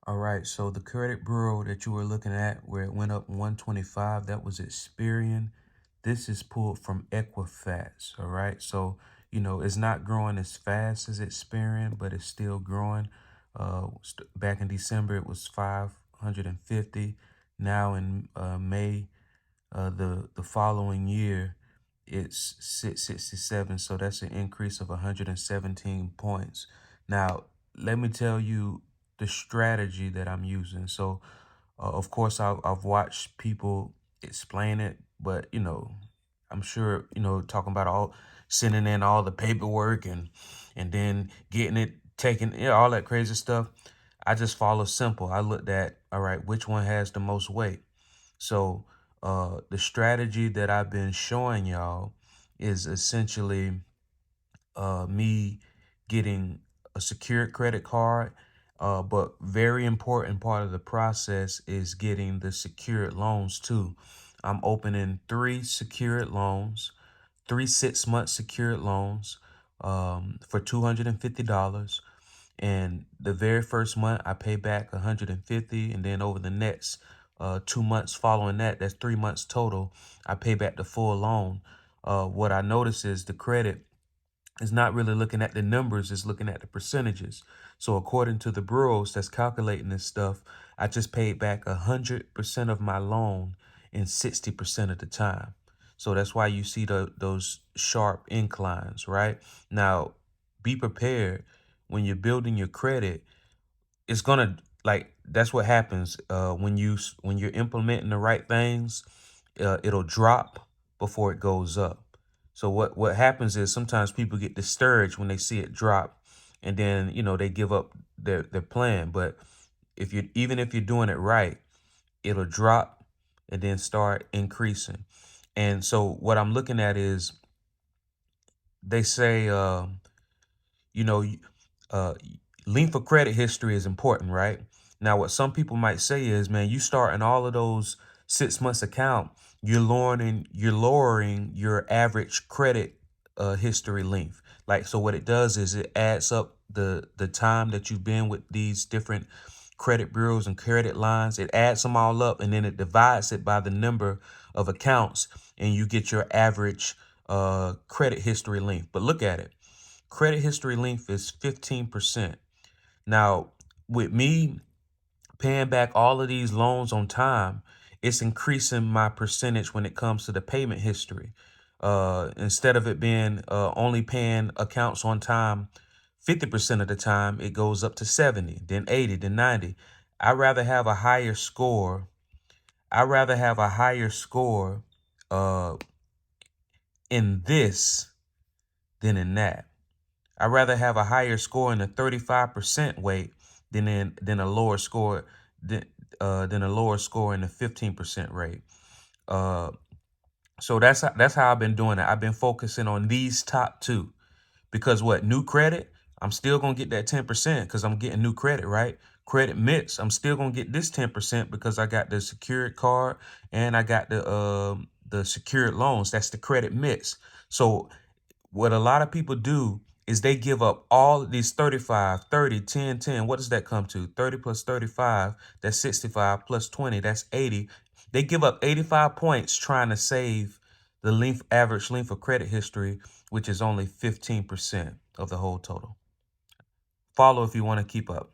All right, so the credit bureau that you were looking at where it went up 125, that was Experian. This is pulled from Equifax, all right? So, it's not growing as fast as Experian, but it's still growing. Back in December, it was 550. Now in May, the following year, it's 667. So that's an increase of 117 points. Now, let me tell you the strategy that I'm using. So, of course, I've watched people explain it, but I'm sure talking about all sending in all the paperwork and then getting it taken, all that crazy stuff. I just follow simple. I looked at, all right, which one has the most weight. So, the strategy that I've been showing y'all is essentially me getting a secured credit card. But very important part of the process is getting the secured loans too. I'm opening 3 secured loans, 3 6-month secured loans for $250. And the very first month I pay back 150, and then over the next 2 months following that, that's 3 months total, I pay back the full loan. What I notice is the credit is not really looking at the numbers, it's looking at the percentages. So according to the bureaus that's calculating this stuff, I just paid back 100% of my loan in 60% of the time. So that's why you see those sharp inclines, right? Now, be prepared when you're building your credit. It's gonna, like, that's what happens when you're implementing the right things. It'll drop before it goes up. So what happens is sometimes people get discouraged when they see it drop, and then they give up their plan. But even if you're doing it right, it'll drop and then start increasing. And so what I'm looking at is, they say you know, y- uh, length of credit history is important, right? Now, what some people might say is, man, you starting all of those 6 months account, you're lowering your average credit history length. Like, so what it does is it adds up the time that you've been with these different credit bureaus and credit lines. It adds them all up, and then it divides it by the number of accounts, and you get your average credit history length. But look at it. Credit history length is 15%. Now, with me paying back all of these loans on time, it's increasing my percentage when it comes to the payment history. Instead of it being only paying accounts on time 50% of the time, it goes up to 70, then 80, then 90. I rather have a higher score. I rather have a higher score uh, in this than in that. I'd rather have a higher score in the 35% weight than a lower score than a lower score in the 15% rate. Uh, so that's how I've been doing it. I've been focusing on these top two, because what, new credit, I'm still gonna get that 10% because I'm getting new credit, right? Credit mix, I'm still gonna get this 10% because I got the secured card and I got the secured loans. That's the credit mix. So what a lot of people do is they give up all of these 35, 30, 10, 10. What does that come to? 30 plus 35, that's 65, plus 20, that's 80. They give up 85 points trying to save the average length of credit history, which is only 15% of the whole total. Follow if you want to keep up.